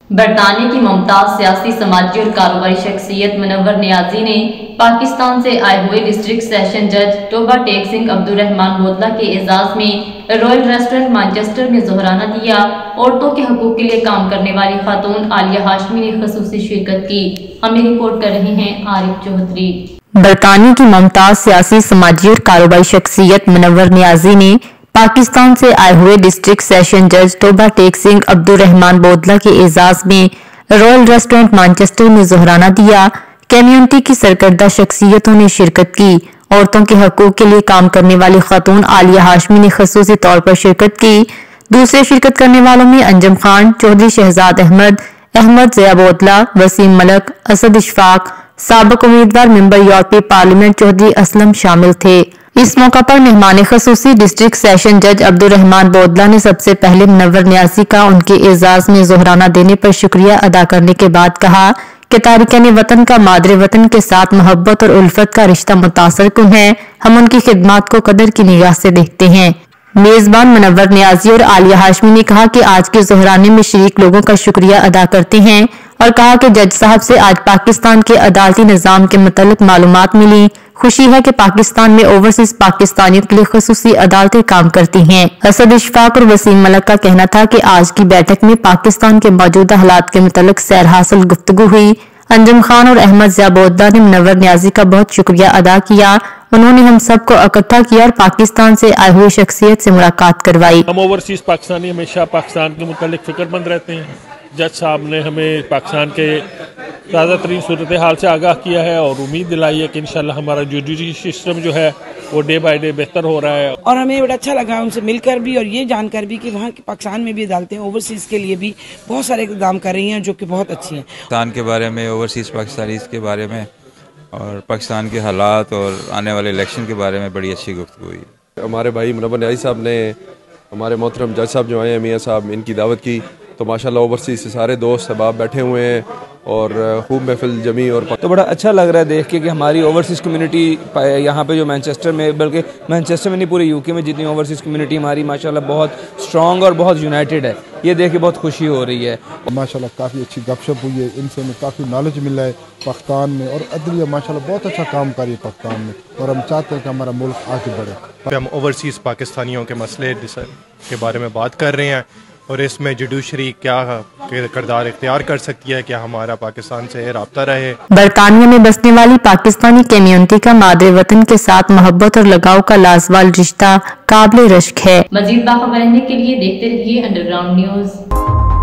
برطانیہ کی ممتاز سیاسی، سماجی اور کاروباری شخصیت منور نیازی نے پاکستان سے آئے ہوئے ڈسٹرکٹ سیشن جج توبہ ٹیک سنگھ عبدالرحمان بودلہ کے اعزاز میں رائل ریسٹورنٹ مانچسٹر میں ظہرانہ دیا۔ عورتوں کے حقوق کے لیے کام کرنے والی خاتون عالیہ ہاشمی نے خصوصی شرکت کی۔ ہمیں رپورٹ کر رہے ہیں عارف چودھری۔ برطانیہ کی ممتاز سیاسی، سماجی اور کاروباری شخصیت منور نیازی نے پاکستان سے آئے ہوئے ڈسٹرکٹ سیشن جج توبہ ٹیک سنگھ عبدالرحمان بودلہ کے اعزاز میں رائل ریسٹورنٹ مانچسٹر میں ظہرانہ دیا۔ کمیونٹی کی سرکردہ شخصیتوں نے شرکت کی۔ عورتوں کے حقوق کے لیے کام کرنے والی خاتون عالیہ ہاشمی نے خصوصی طور پر شرکت کی۔ دوسرے شرکت کرنے والوں میں انجم خان، چودھری شہزاد احمد، احمد ضیاء بودلہ، وسیم ملک، اسد اشفاق، سابق امیدوار ممبر یورپی پارلیمنٹ چودھری اسلم شامل تھے۔ اس موقع پر مہمان خصوصی ڈسٹرکٹ سیشن جج عبدالرحمان بودلہ نے سب سے پہلے منور نیازی کا ان کے اعزاز میں ظہرانہ دینے پر شکریہ ادا کرنے کے بعد کہا کہ تارکین وطن کا مادر وطن کے ساتھ محبت اور الفت کا رشتہ متاثر کن ہے۔ ہم ان کی خدمات کو قدر کی نگاہ سے دیکھتے ہیں۔ میزبان منور نیازی اور عالیہ ہاشمی نے کہا کہ آج کے ظہرانے میں شریک لوگوں کا شکریہ ادا کرتے ہیں اور کہا کہ جج صاحب سے آج پاکستان کے عدالتی نظام کے متعلق معلومات ملی۔ خوشی ہے کہ پاکستان میں اوورسیز پاکستانیوں کے لیے خصوصی عدالتیں کام کرتی ہیں۔ اسد اشفاق اور وسیم ملک کا کہنا تھا کہ آج کی بیٹھک میں پاکستان کے موجودہ حالات کے متعلق سیر حاصل گفتگو ہوئی۔ انجم خان اور احمد ضیاء بودلہ نے منور نیازی کا بہت شکریہ ادا کیا۔ انہوں نے ہم سب کو اکٹھا کیا اور پاکستان سے آئے ہوئے شخصیت سے ملاقات کروائی۔ ہم اوورسیز پاکستانی ہمیشہ پاکستان کے متعلق فکر مند رہتے ہیں۔ جج صاحب نے ہمیں پاکستان کے تازہ ترین صورتحال سے آگاہ کیا ہے اور امید دلائی ہے کہ انشاءاللہ ہمارا جوڈیشری سسٹم جو ہے وہ ڈے بائی ڈے بہتر ہو رہا ہے۔ اور ہمیں بڑا اچھا لگا ان سے مل کر بھی اور یہ جان کر بھی کہ وہاں پاکستان میں بھی عدالتیں اوورسیز کے لیے بھی بہت سارے اقدام کر رہی ہیں جو کہ بہت اچھی ہیں۔ پاکستان کے بارے میں، اوورسیز پاکستانیز کے بارے میں اور پاکستان کے حالات اور آنے والے الیکشن کے بارے میں بڑی اچھی گفتگو ہوئی۔ ہمارے بھائی منور نیازی صاحب نے ہمارے محترم جج صاحب جو آئے ہیں میاں صاحب ان کی دعوت کی، تو ماشاءاللہ اوورسیز سے سارے دوست احباب بیٹھے ہوئے ہیں اور خوب محفل جمی اور تو بڑا اچھا لگ رہا ہے دیکھ کے کہ ہماری اوورسیز کمیونٹی یہاں پہ جو مانچسٹر میں، بلکہ مانچسٹر میں نہیں پورے یو کے میں جتنی اوورسیز کمیونٹی ہماری ماشاءاللہ بہت اسٹرانگ اور بہت یونائٹڈ ہے، یہ دیکھ کے بہت خوشی ہو رہی ہے۔ ماشاءاللہ کافی اچھی گپ شپ ہوئی ہے، ان سے ہمیں کافی نالج ملا ہے پاکستان میں، اور عدلیہ ماشاءاللہ بہت اچھا کام کر رہی ہے پاکستان میں، اور ہم چاہتے ہیں کہ ہمارا ملک آگے بڑھے۔ ہم اوورسیز پاکستانیوں کے مسئلے کے بارے میں بات کر رہے ہیں اور اس میں جوڈیشری کیا کردار اختیار کر سکتی ہے کہ ہمارا پاکستان سے رابطہ رہے۔ برطانیہ میں بسنے والی پاکستانی کمیونٹی کا مادر وطن کے ساتھ محبت اور لگاؤ کا لازوال رشتہ قابل رشک ہے۔ مزید باخبر رہنے کے لیے دیکھتے رہیے انڈر گراؤنڈ نیوز۔